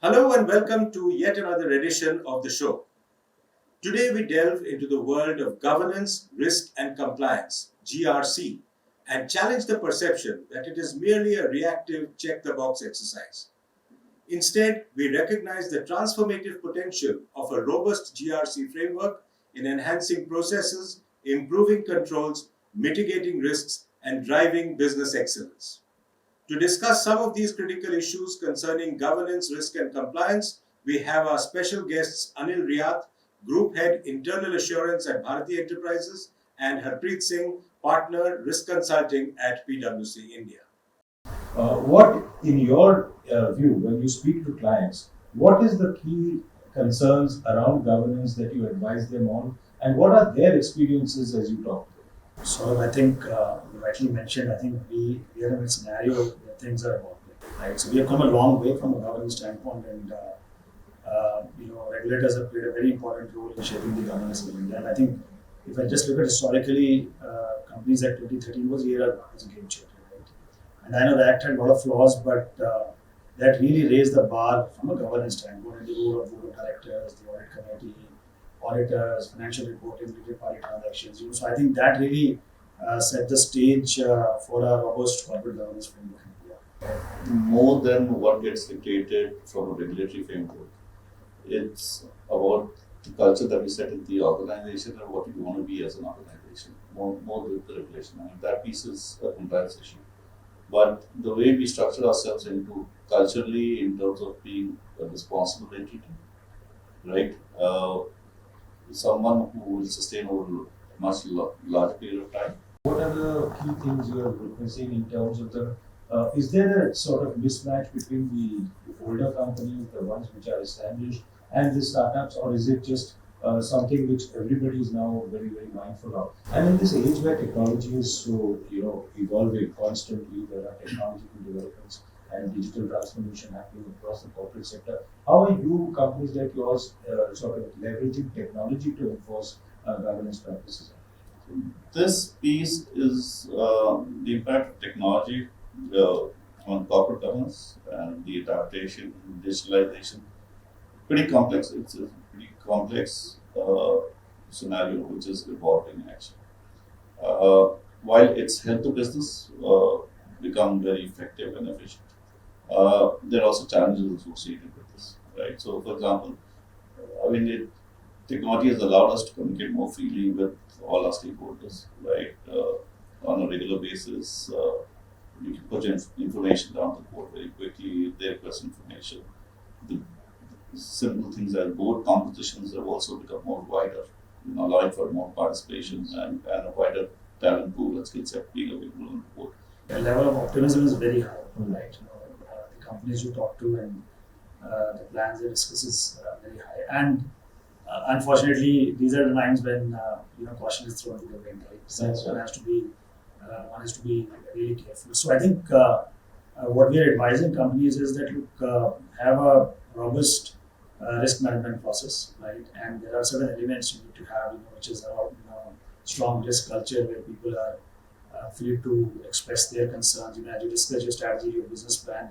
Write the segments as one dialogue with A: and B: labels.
A: Hello and welcome to yet another edition of the show. Today we delve into the world of governance, risk and compliance, GRC, and challenge the perception that it is merely a reactive check-the-box exercise. Instead, we recognize the transformative potential of a robust GRC framework in enhancing processes, improving controls, mitigating risks, and driving business excellence. To discuss some of these critical issues concerning governance, risk, and compliance, we have our special guests Anil Riat, Group Head Internal Assurance at Bharti Enterprises, and Harpreet Singh, Partner Risk Consulting at PwC India.
B: What, in your view, when you speak to clients, what is the key concerns around governance that you advise them on, and what are their experiences as you talk to them?
C: So I think you rightly mentioned, I think we are in a scenario where things are evolving, right? So we have come a long way from a governance standpoint, and regulators have played a very important role in shaping the governance of India. And I think if I just look at historically, companies like 2013 was a game changer, right? And I know the act had a lot of flaws, but that really raised the bar from a governance standpoint, and the role of board of directors, the audit committee, auditors, financial reporting, related party transactions. So I think that really set the stage for a robust corporate governance framework in India.
D: More than what gets dictated from a regulatory framework, it's about the culture that we set in the organization and what we want to be as an organization. More with the regulation. I mean, that piece is a compliance issue. But the way we structure ourselves into culturally, in terms of being a responsible entity, right? Someone who will sustain over a much larger period of time.
B: What are the key things you are witnessing in terms of the, is there a sort of mismatch between the older companies, the ones which are established, and the startups, or is it just something which everybody is now very, very mindful of? And in this age where technology is so, evolving constantly, there are technological developments and digital transformation happening across the corporate sector. How are you, companies like yours, sort of leveraging technology to enforce governance practices?
D: This piece is the impact of technology on corporate governance and the adaptation, digitalization. Pretty complex. It's a pretty complex scenario which is evolving actually. While it's helped the business become very effective and efficient, there are also challenges associated with this, right? So, for example, technology has allowed us to communicate more freely with all our stakeholders, right? On a regular basis, you can put your information down the board very quickly. They request information. The simple things like board compositions have also become more wider, allowing for more participation and a wider talent pool and skill set being available on the board.
C: The level of optimism is very high, right? The companies you talk to and the plans they discuss is very high. And unfortunately, these are the times when caution is thrown to the wind, right? So one has to be really careful. So I think what we are advising companies is that have a robust risk management process, right? And there are certain elements you need to have, which is about strong risk culture where people are free to express their concerns. As you discuss your strategy, your business plan,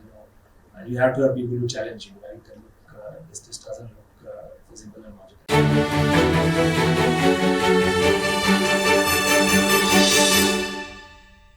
C: and you have to have people who challenge you, right? And look, this doesn't look feasible and logical.